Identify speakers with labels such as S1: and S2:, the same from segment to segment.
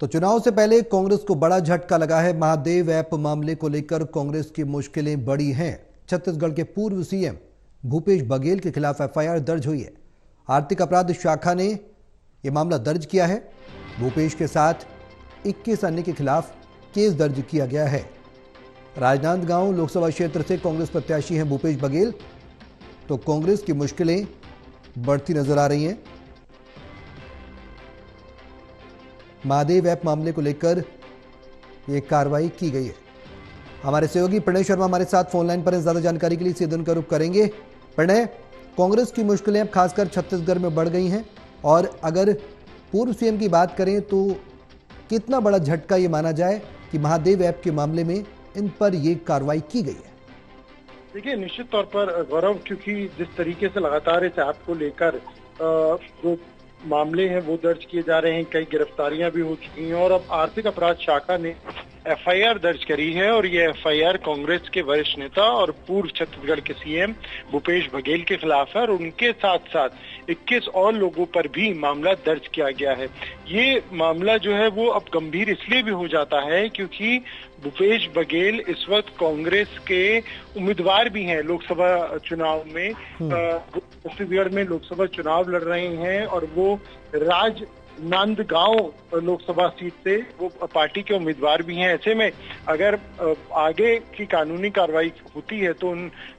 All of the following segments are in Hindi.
S1: तो चुनाव से पहले कांग्रेस को बड़ा झटका लगा है। महादेव ऐप मामले को लेकर कांग्रेस की मुश्किलें बड़ी हैं। छत्तीसगढ़ के पूर्व सीएम भूपेश बघेल के खिलाफ एफआईआर दर्ज हुई है। आर्थिक अपराध शाखा ने यह मामला दर्ज किया है। भूपेश के साथ 21 अन्य के खिलाफ केस दर्ज किया गया है। राजनांदगांव लोकसभा क्षेत्र से कांग्रेस प्रत्याशी हैं भूपेश बघेल। तो कांग्रेस की मुश्किलें बढ़ती नजर आ रही हैं। महादेव ऐप मामले को लेकर यह कार्रवाई की गई है। हमारे सहयोगी प्रणय शर्मा हमारे साथ फोन लाइन पर है। ज्यादा जानकारी के लिए सीधे उनका रुख करेंगे। प्रणय, कांग्रेस की मुश्किलें अब खासकर छत्तीसगढ़ में बढ़ गई हैं और अगर पूर्व सीएम की बात करें तो कितना बड़ा झटका ये माना जाए कि महादेव ऐप के मामले में इन पर यह कार्रवाई की गई है?
S2: देखिए, निश्चित तौर पर गौरव, क्योंकि जिस तरीके से लगातार इस ऐप को लेकर जो मामले हैं वो दर्ज किए जा रहे हैं, कई गिरफ्तारियां भी हो चुकी हैं और अब आर्थिक अपराध शाखा ने एफआईआर दर्ज करी है और ये एफआईआर कांग्रेस के वरिष्ठ नेता और पूर्व छत्तीसगढ़ के सीएम भूपेश बघेल के खिलाफ है और उनके साथ साथ 21 और लोगों पर भी मामला दर्ज किया गया है। ये मामला जो है वो अब गंभीर इसलिए भी हो जाता है क्योंकि भूपेश बघेल इस वक्त कांग्रेस के उम्मीदवार भी हैं लोकसभा चुनाव में। छत्तीसगढ़ में लोकसभा चुनाव लड़ रहे हैं और वो राजनांदगांव लोकसभा सीट से वो पार्टी के उम्मीदवार भी हैं। ऐसे में अगर आगे की कानूनी कार्रवाई होती है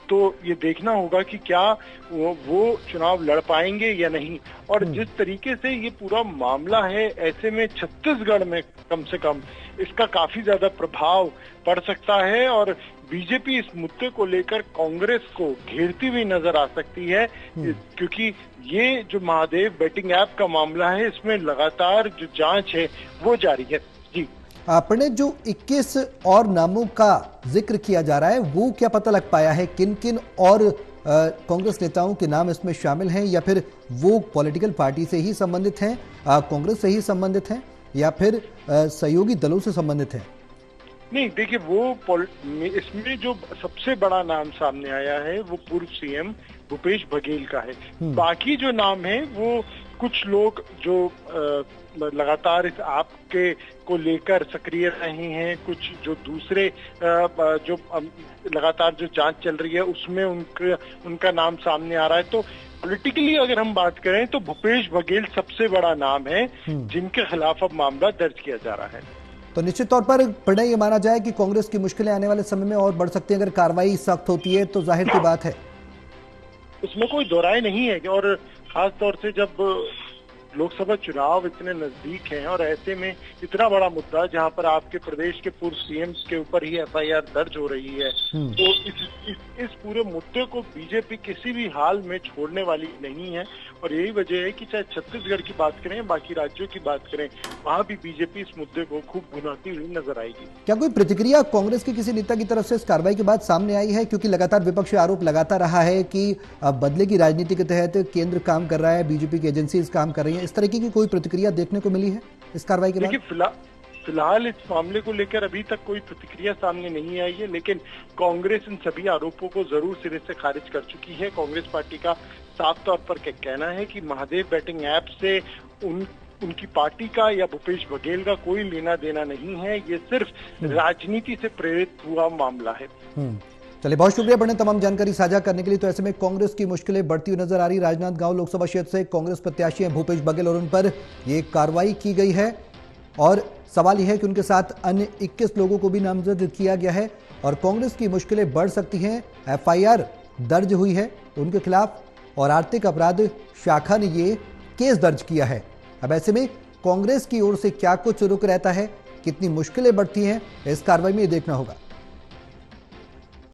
S2: तो ये देखना होगा कि क्या वो चुनाव लड़ पाएंगे या नहीं। और जिस तरीके से ये पूरा मामला है, ऐसे में छत्तीसगढ़ में कम से कम इसका काफी ज्यादा प्रभाव पड़ सकता है और बीजेपी इस मुद्दे को लेकर कांग्रेस को घेरती हुई नजर आ सकती है क्योंकि ये जो महादेव बेटिंग ऐप का मामला है, इसमें लगातार जो जांच है वो जारी है। जी,
S1: आपने जो 21 और नामों का जिक्र किया जा रहा है वो क्या पता लग पाया है? किन किन और कांग्रेस नेताओं के नाम इसमें शामिल हैं या फिर वो पॉलिटिकल पार्टी से ही संबंधित हैं, कांग्रेस से ही संबंधित हैं या फिर सहयोगी दलों से संबंधित हैं?
S2: नहीं, देखिए, वो इसमें जो सबसे बड़ा नाम सामने आया है वो पूर्व सीएम भूपेश बघेल का है। बाकी जो नाम है वो कुछ लोग जो लगातार इस ऐप के को लेकर सक्रिय रहे हैं, कुछ जो दूसरे जो लगातार जो जांच चल रही है उसमें उनका नाम सामने आ रहा है। तो पॉलिटिकली अगर हम बात करें तो भूपेश बघेल सबसे बड़ा नाम है जिनके खिलाफ अब मामला दर्ज किया जा रहा है।
S1: तो निश्चित तौर पर प्रणय ये माना जाए कि कांग्रेस की मुश्किलें आने वाले समय में और बढ़ सकती हैं। अगर कार्रवाई सख्त होती है तो जाहिर सी बात है,
S2: उसमें कोई दो राय नहीं है। और खास तौर से जब लोकसभा चुनाव इतने नजदीक हैं और ऐसे में इतना बड़ा मुद्दा जहां पर आपके प्रदेश के पूर्व सीएम के ऊपर ही एफआईआर दर्ज हो रही है, तो इस पूरे मुद्दे को बीजेपी किसी भी हाल में छोड़ने वाली नहीं है। और यही वजह है कि चाहे छत्तीसगढ़ की बात करें, बाकी राज्यों की बात करें, वहां भी बीजेपी इस मुद्दे को खूब भुनाती हुई नजर आएगी।
S1: क्या कोई प्रतिक्रिया कांग्रेस के किसी नेता की तरफ से इस कार्रवाई के बाद सामने आई है? क्योंकि लगातार विपक्ष आरोप लगाता रहा है कि बदले की राजनीति के तहत केंद्र काम कर रहा है, बीजेपी की एजेंसीज काम कर रही है। इस तरीके की कोई प्रतिक्रिया देखने को मिली है इस कार्रवाई के बाद?
S2: देखिए, फिलहाल इस मामले को लेकर अभी तक कोई प्रतिक्रिया सामने नहीं आई है, लेकिन कांग्रेस इन सभी आरोपों को जरूर सिरे से खारिज कर चुकी है। कांग्रेस पार्टी का साफ तौर पर कहना है कि महादेव बेटिंग ऐप से उनकी पार्टी का या भूपेश बघेल का कोई लेना देना नहीं है। ये सिर्फ राजनीति से प्रेरित हुआ मामला है।
S1: चलिए, बहुत शुक्रिया बने तमाम जानकारी साझा करने के लिए। तो ऐसे में कांग्रेस की मुश्किलें बढ़ती हुई नजर आ रही। राजनांदगांव लोकसभा क्षेत्र से कांग्रेस प्रत्याशी हैं भूपेश बघेल और उन पर ये कार्रवाई की गई है और सवाल यह है कि उनके साथ अन्य 21 लोगों को भी नामजद किया गया है और कांग्रेस की मुश्किलें बढ़ सकती हैं। एफआईआर दर्ज हुई है उनके खिलाफ और आर्थिक अपराध शाखा ने ये केस दर्ज किया है। अब ऐसे में कांग्रेस की ओर से क्या कुछ रुख रहता है, कितनी मुश्किलें बढ़ती हैं, इस कार्रवाई में ये देखना होगा।